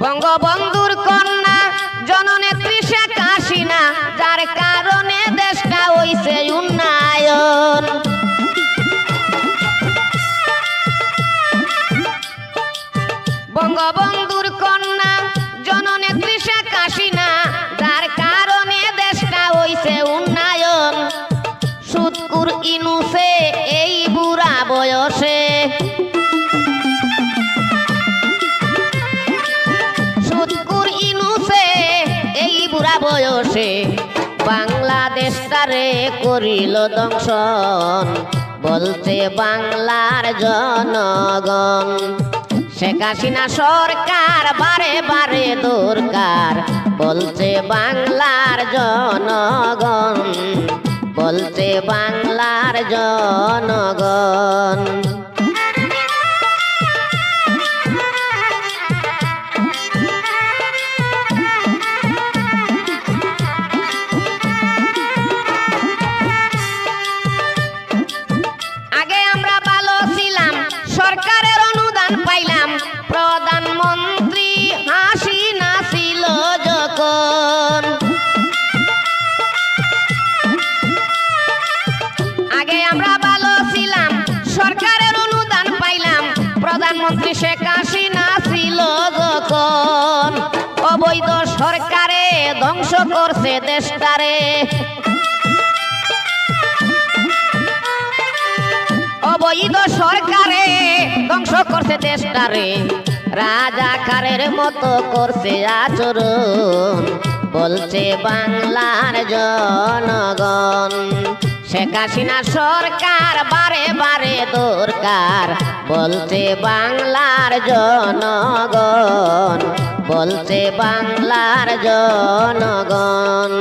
বঙ্গবন্ধুর কন্যা জননেত্রী শেখ হাসিনা, যার কারণে দেশটা হইছে উন্নয়ন। বঙ্গবন্ধুর কন্যা জননেত্রী শেখ হাসিনা, যার কারণে দেশটা হইছে উন্নয়ন। সুৎকুর ইনুসে এই বুড়া বয়সে, সুৎকুর ইনুসে এই বুড়া বয়সে বাংলাদেশটারে করিল দংশন, বলছে বাংলার জনগণ। শেখ হাসিনা সরকার বারে বারে দরকার, বলছে বাংলার জনগণ, বলছে বাংলার জনগণ। আগে আমরা ভালো ছিলাম, সরকারের অনুদান পাইলাম, প্রধানমন্ত্রী হাসিনা ছিল যখন। আগে আমরা ভালো ছিলাম, সরকারের অনুদান পাইলাম, প্রধানমন্ত্রী শেখ হাসিনা ছিল যখন। অবৈধ সরকারে ধ্বংস করছে দেশটারে, অবৈধ সরকারে ধ্বংস করছে দেশটারে। রাজাকারের মতো করছে আচরণ, বলছে বাংলার জনগণ। শেখ হাসিনা সরকার বারে বারে দরকার, বলছে বাংলার জনগণ, বলছে বাংলার জনগণ।